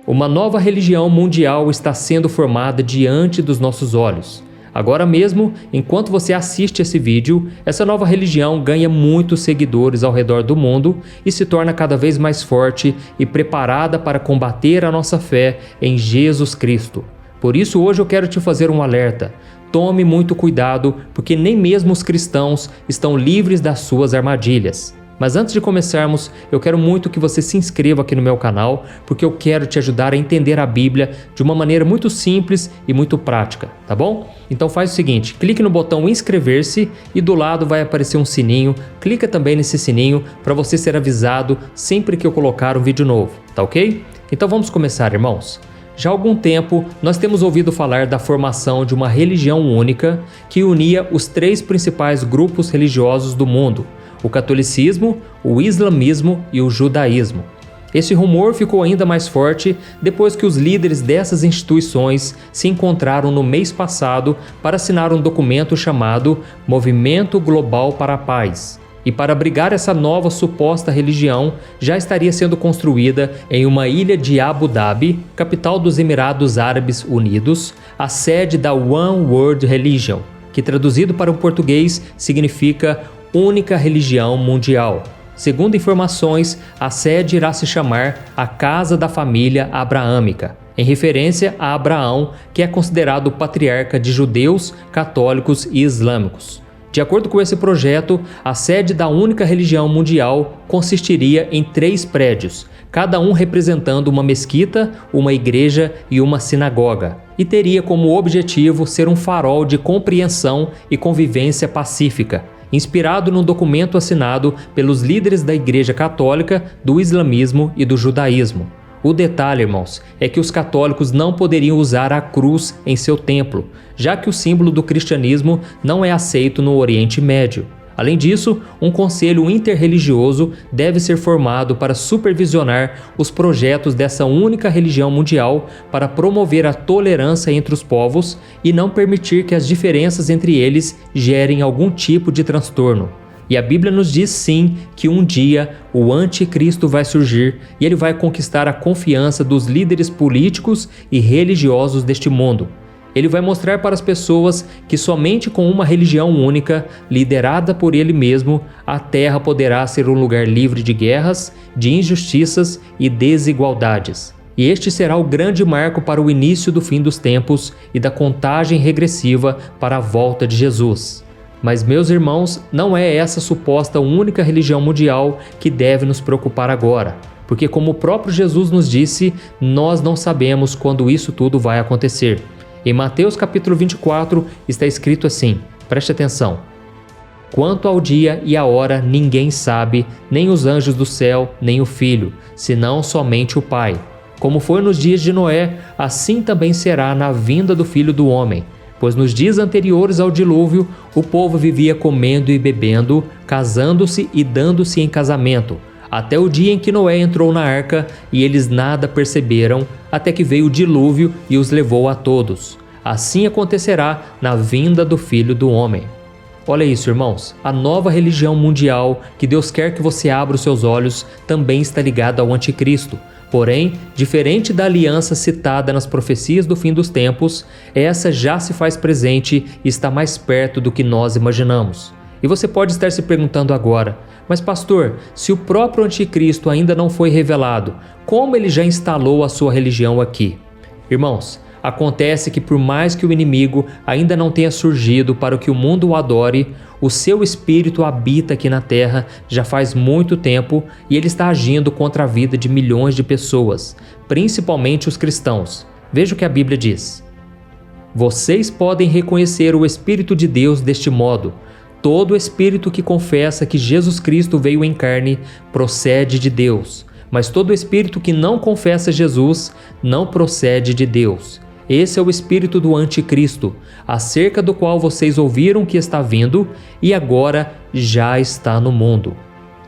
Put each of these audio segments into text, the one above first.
Uma nova religião mundial está sendo formada diante dos nossos olhos. Agora mesmo, enquanto você assiste esse vídeo, essa nova religião ganha muitos seguidores ao redor do mundo e se torna cada vez mais forte e preparada para combater a nossa fé em Jesus Cristo. Por isso hoje eu quero te fazer um alerta. Tome muito cuidado, porque nem mesmo os cristãos estão livres das suas armadilhas. Mas antes de começarmos, eu quero muito que você se inscreva aqui no meu canal, porque eu quero te ajudar a entender a Bíblia de uma maneira muito simples e muito prática, tá bom? Então faz o seguinte, clique no botão inscrever-se e do lado vai aparecer um sininho, clica também nesse sininho para você ser avisado sempre que eu colocar um vídeo novo, tá ok? Então vamos começar, irmãos. Já há algum tempo, nós temos ouvido falar da formação de uma religião única que unia os três principais grupos religiosos do mundo: o catolicismo, o islamismo e o judaísmo. Esse rumor ficou ainda mais forte depois que os líderes dessas instituições se encontraram no mês passado para assinar um documento chamado Movimento Global para a Paz. E para abrigar essa nova suposta religião, já estaria sendo construída em uma ilha de Abu Dhabi, capital dos Emirados Árabes Unidos, a sede da One World Religion, que traduzido para o português significa Única Religião Mundial. Segundo informações, a sede irá se chamar a Casa da Família Abraâmica, em referência a Abraão, que é considerado o patriarca de judeus, católicos e islâmicos. De acordo com esse projeto, a sede da única religião mundial consistiria em 3 prédios, cada um representando uma mesquita, uma igreja e uma sinagoga, e teria como objetivo ser um farol de compreensão e convivência pacífica, inspirado num documento assinado pelos líderes da Igreja Católica, do Islamismo e do Judaísmo. O detalhe, irmãos, é que os católicos não poderiam usar a cruz em seu templo, já que o símbolo do cristianismo não é aceito no Oriente Médio. Além disso, um conselho interreligioso deve ser formado para supervisionar os projetos dessa única religião mundial para promover a tolerância entre os povos e não permitir que as diferenças entre eles gerem algum tipo de transtorno. E a Bíblia nos diz sim que um dia o anticristo vai surgir e ele vai conquistar a confiança dos líderes políticos e religiosos deste mundo. Ele vai mostrar para as pessoas que somente com uma religião única, liderada por ele mesmo, a terra poderá ser um lugar livre de guerras, de injustiças e desigualdades. E este será o grande marco para o início do fim dos tempos e da contagem regressiva para a volta de Jesus. Mas, meus irmãos, não é essa suposta única religião mundial que deve nos preocupar agora, porque como o próprio Jesus nos disse, nós não sabemos quando isso tudo vai acontecer. Em Mateus capítulo 24 está escrito assim, preste atenção: quanto ao dia e a hora ninguém sabe, nem os anjos do céu, nem o Filho, senão somente o Pai. Como foi nos dias de Noé, assim também será na vinda do Filho do Homem. Pois nos dias anteriores ao dilúvio, o povo vivia comendo e bebendo, casando-se e dando-se em casamento, até o dia em que Noé entrou na arca e eles nada perceberam, até que veio o dilúvio e os levou a todos. Assim acontecerá na vinda do Filho do Homem. Olha isso, irmãos, a nova religião mundial que Deus quer que você abra os seus olhos também está ligada ao anticristo. Porém, diferente da aliança citada nas profecias do fim dos tempos, essa já se faz presente e está mais perto do que nós imaginamos. E você pode estar se perguntando agora, mas pastor, se o próprio anticristo ainda não foi revelado, como ele já instalou a sua religião aqui? Irmãos, acontece que por mais que o inimigo ainda não tenha surgido para que o mundo o adore, o seu espírito habita aqui na terra já faz muito tempo e ele está agindo contra a vida de milhões de pessoas, principalmente os cristãos. Veja o que a Bíblia diz. Vocês podem reconhecer o Espírito de Deus deste modo. Todo espírito que confessa que Jesus Cristo veio em carne procede de Deus, mas todo espírito que não confessa Jesus não procede de Deus. Esse é o espírito do anticristo, acerca do qual vocês ouviram que está vindo e agora já está no mundo.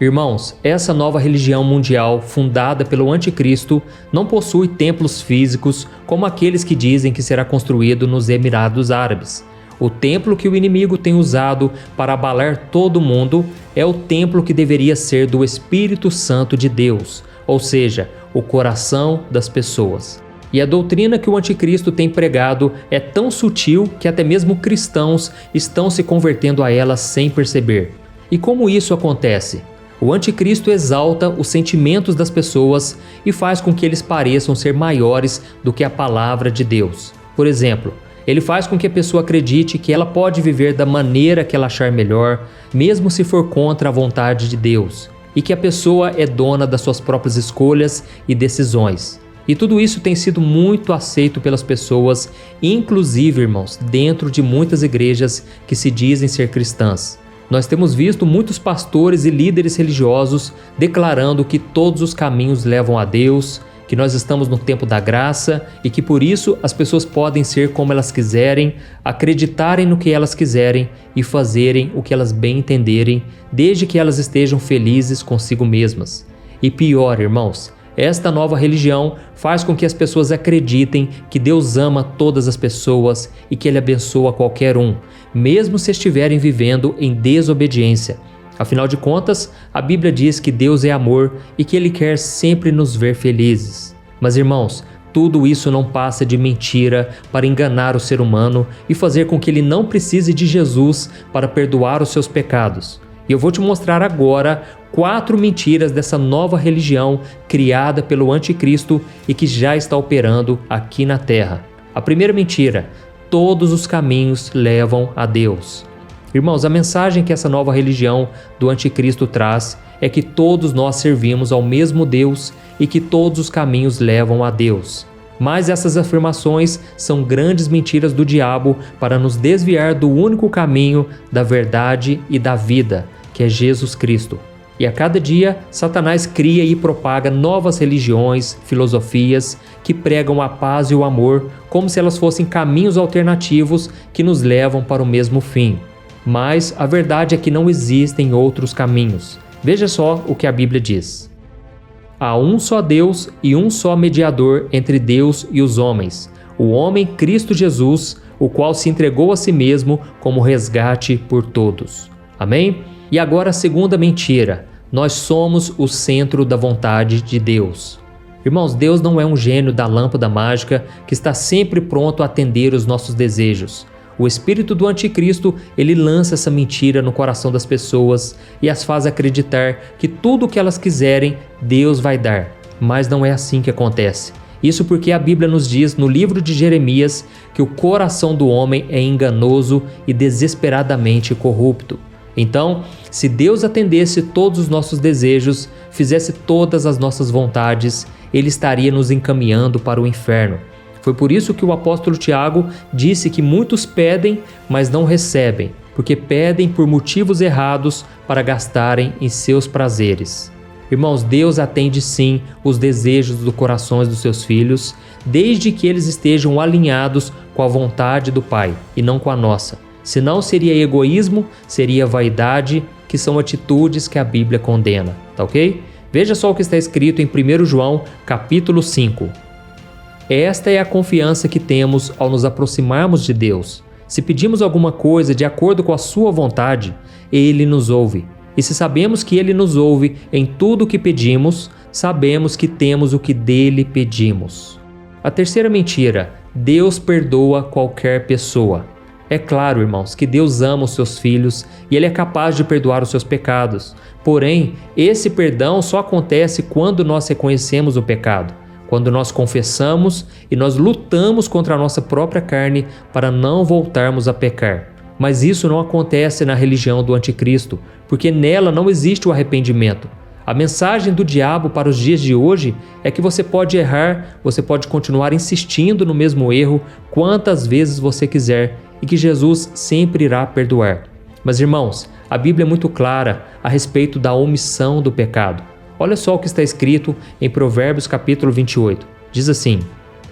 Irmãos, essa nova religião mundial fundada pelo anticristo não possui templos físicos como aqueles que dizem que será construído nos Emirados Árabes. O templo que o inimigo tem usado para abalar todo mundo é o templo que deveria ser do Espírito Santo de Deus, ou seja, o coração das pessoas. E a doutrina que o anticristo tem pregado é tão sutil que até mesmo cristãos estão se convertendo a ela sem perceber. E como isso acontece? O anticristo exalta os sentimentos das pessoas e faz com que eles pareçam ser maiores do que a palavra de Deus. Por exemplo, ele faz com que a pessoa acredite que ela pode viver da maneira que ela achar melhor, mesmo se for contra a vontade de Deus, e que a pessoa é dona das suas próprias escolhas e decisões. E tudo isso tem sido muito aceito pelas pessoas, inclusive, irmãos, dentro de muitas igrejas que se dizem ser cristãs. Nós temos visto muitos pastores e líderes religiosos declarando que todos os caminhos levam a Deus, que nós estamos no tempo da graça e que por isso as pessoas podem ser como elas quiserem, acreditarem no que elas quiserem e fazerem o que elas bem entenderem, desde que elas estejam felizes consigo mesmas. E pior, irmãos, esta nova religião faz com que as pessoas acreditem que Deus ama todas as pessoas e que Ele abençoa qualquer um, mesmo se estiverem vivendo em desobediência. Afinal de contas, a Bíblia diz que Deus é amor e que Ele quer sempre nos ver felizes. Mas, irmãos, tudo isso não passa de mentira para enganar o ser humano e fazer com que ele não precise de Jesus para perdoar os seus pecados. E eu vou te mostrar agora 4 mentiras dessa nova religião criada pelo anticristo e que já está operando aqui na Terra. A primeira mentira: todos os caminhos levam a Deus. Irmãos, a mensagem que essa nova religião do anticristo traz é que todos nós servimos ao mesmo Deus e que todos os caminhos levam a Deus. Mas essas afirmações são grandes mentiras do diabo para nos desviar do único caminho da verdade e da vida, que é Jesus Cristo. E a cada dia, Satanás cria e propaga novas religiões, filosofias que pregam a paz e o amor como se elas fossem caminhos alternativos que nos levam para o mesmo fim. Mas a verdade é que não existem outros caminhos. Veja só o que a Bíblia diz. Há um só Deus e um só mediador entre Deus e os homens, o homem Cristo Jesus, o qual se entregou a si mesmo como resgate por todos. Amém? E agora a segunda mentira: nós somos o centro da vontade de Deus. Irmãos, Deus não é um gênio da lâmpada mágica que está sempre pronto a atender os nossos desejos. O espírito do anticristo, ele lança essa mentira no coração das pessoas e as faz acreditar que tudo o que elas quiserem, Deus vai dar. Mas não é assim que acontece. Isso porque a Bíblia nos diz no livro de Jeremias que o coração do homem é enganoso e desesperadamente corrupto. Então, se Deus atendesse todos os nossos desejos, fizesse todas as nossas vontades, Ele estaria nos encaminhando para o inferno. Foi por isso que o apóstolo Tiago disse que muitos pedem, mas não recebem, porque pedem por motivos errados para gastarem em seus prazeres. Irmãos, Deus atende sim os desejos dos corações dos seus filhos, desde que eles estejam alinhados com a vontade do Pai e não com a nossa. Senão seria egoísmo, seria vaidade, que são atitudes que a Bíblia condena, tá ok? Veja só o que está escrito em 1 João, capítulo 5. Esta é a confiança que temos ao nos aproximarmos de Deus. Se pedimos alguma coisa de acordo com a sua vontade, Ele nos ouve. E se sabemos que Ele nos ouve em tudo o que pedimos, sabemos que temos o que dele pedimos. A terceira mentira: Deus perdoa qualquer pessoa. É claro, irmãos, que Deus ama os seus filhos e Ele é capaz de perdoar os seus pecados. Porém, esse perdão só acontece quando nós reconhecemos o pecado, quando nós confessamos e nós lutamos contra a nossa própria carne para não voltarmos a pecar. Mas isso não acontece na religião do anticristo, porque nela não existe o arrependimento. A mensagem do diabo para os dias de hoje é que você pode errar, você pode continuar insistindo no mesmo erro quantas vezes você quiser e que Jesus sempre irá perdoar. Mas, irmãos, a Bíblia é muito clara a respeito da omissão do pecado. Olha só o que está escrito em Provérbios capítulo 28. Diz assim: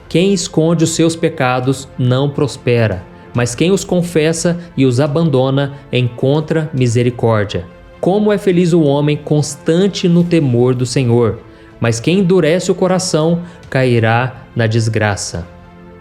quem esconde os seus pecados não prospera, mas quem os confessa e os abandona encontra misericórdia. Como é feliz o homem constante no temor do Senhor, mas quem endurece o coração cairá na desgraça.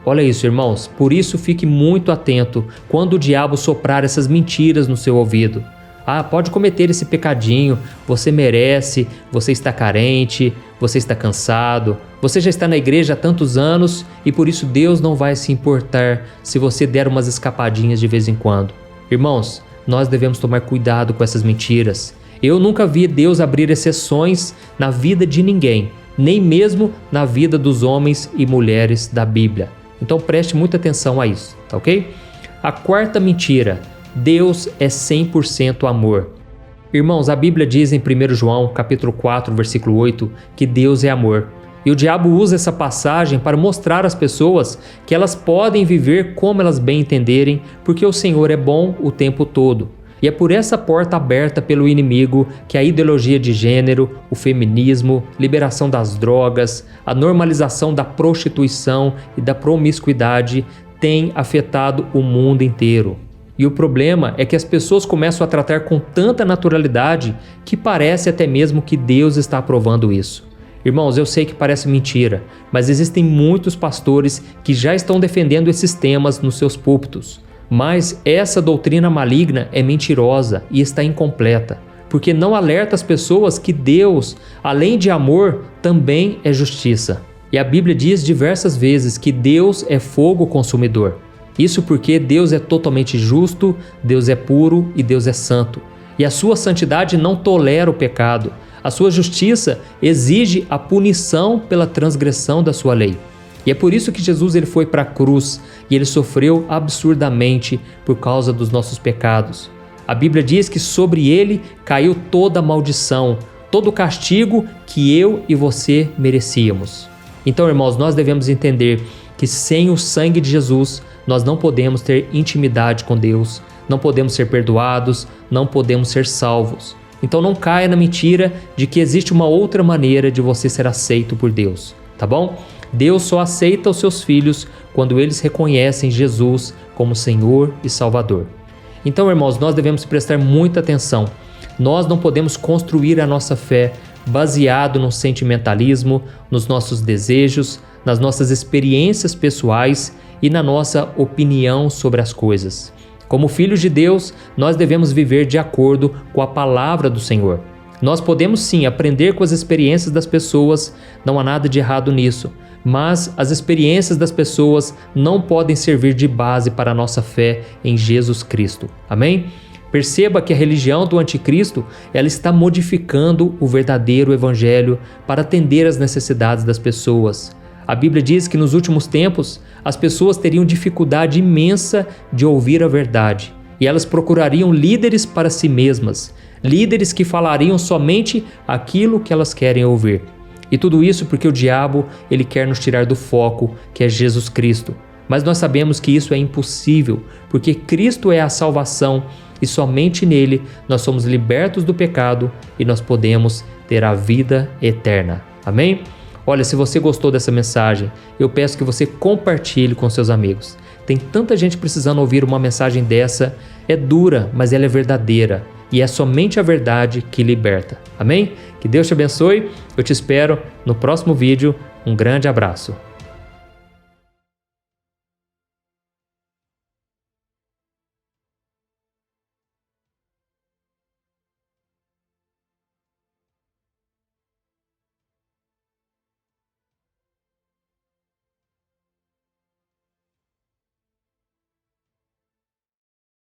Olha isso, irmãos, por isso fique muito atento quando o diabo soprar essas mentiras no seu ouvido. Ah, pode cometer esse pecadinho, você merece, você está carente, você está cansado, você já está na igreja há tantos anos e por isso Deus não vai se importar se você der umas escapadinhas de vez em quando. Irmãos, nós devemos tomar cuidado com essas mentiras. Eu nunca vi Deus abrir exceções na vida de ninguém, nem mesmo na vida dos homens e mulheres da Bíblia. Então preste muita atenção a isso, tá ok? A quarta mentira: Deus é 100% amor. Irmãos, a Bíblia diz em 1 João, capítulo 4, versículo 8, que Deus é amor. E o diabo usa essa passagem para mostrar às pessoas que elas podem viver como elas bem entenderem, porque o Senhor é bom o tempo todo. E é por essa porta aberta pelo inimigo que a ideologia de gênero, o feminismo, liberação das drogas, a normalização da prostituição e da promiscuidade tem afetado o mundo inteiro. E o problema é que as pessoas começam a tratar com tanta naturalidade que parece até mesmo que Deus está aprovando isso. Irmãos, eu sei que parece mentira, mas existem muitos pastores que já estão defendendo esses temas nos seus púlpitos. Mas essa doutrina maligna é mentirosa e está incompleta, porque não alerta as pessoas que Deus, além de amor, também é justiça. E a Bíblia diz diversas vezes que Deus é fogo consumidor. Isso porque Deus é totalmente justo, Deus é puro e Deus é santo. E a sua santidade não tolera o pecado. A sua justiça exige a punição pela transgressão da sua lei. E é por isso que Jesus ele foi para a cruz e ele sofreu absurdamente por causa dos nossos pecados. A Bíblia diz que sobre ele caiu toda a maldição, todo o castigo que eu e você merecíamos. Então, irmãos, nós devemos entender que sem o sangue de Jesus, nós não podemos ter intimidade com Deus, não podemos ser perdoados, não podemos ser salvos. Então não caia na mentira de que existe uma outra maneira de você ser aceito por Deus, tá bom? Deus só aceita os seus filhos quando eles reconhecem Jesus como Senhor e Salvador. Então, irmãos, nós devemos prestar muita atenção. Nós não podemos construir a nossa fé baseado no sentimentalismo, nos nossos desejos, nas nossas experiências pessoais e na nossa opinião sobre as coisas. Como filhos de Deus, nós devemos viver de acordo com a palavra do Senhor. Nós podemos sim aprender com as experiências das pessoas, não há nada de errado nisso, mas as experiências das pessoas não podem servir de base para a nossa fé em Jesus Cristo. Amém? Perceba que a religião do anticristo, ela está modificando o verdadeiro evangelho para atender às necessidades das pessoas. A Bíblia diz que nos últimos tempos as pessoas teriam dificuldade imensa de ouvir a verdade e elas procurariam líderes para si mesmas, líderes que falariam somente aquilo que elas querem ouvir. E tudo isso porque o diabo ele quer nos tirar do foco, que é Jesus Cristo. Mas nós sabemos que isso é impossível, porque Cristo é a salvação e somente nele nós somos libertos do pecado e nós podemos ter a vida eterna. Amém? Olha, se você gostou dessa mensagem, eu peço que você compartilhe com seus amigos. Tem tanta gente precisando ouvir uma mensagem dessa. É dura, mas ela é verdadeira. E é somente a verdade que liberta. Amém? Que Deus te abençoe. Eu te espero no próximo vídeo. Um grande abraço.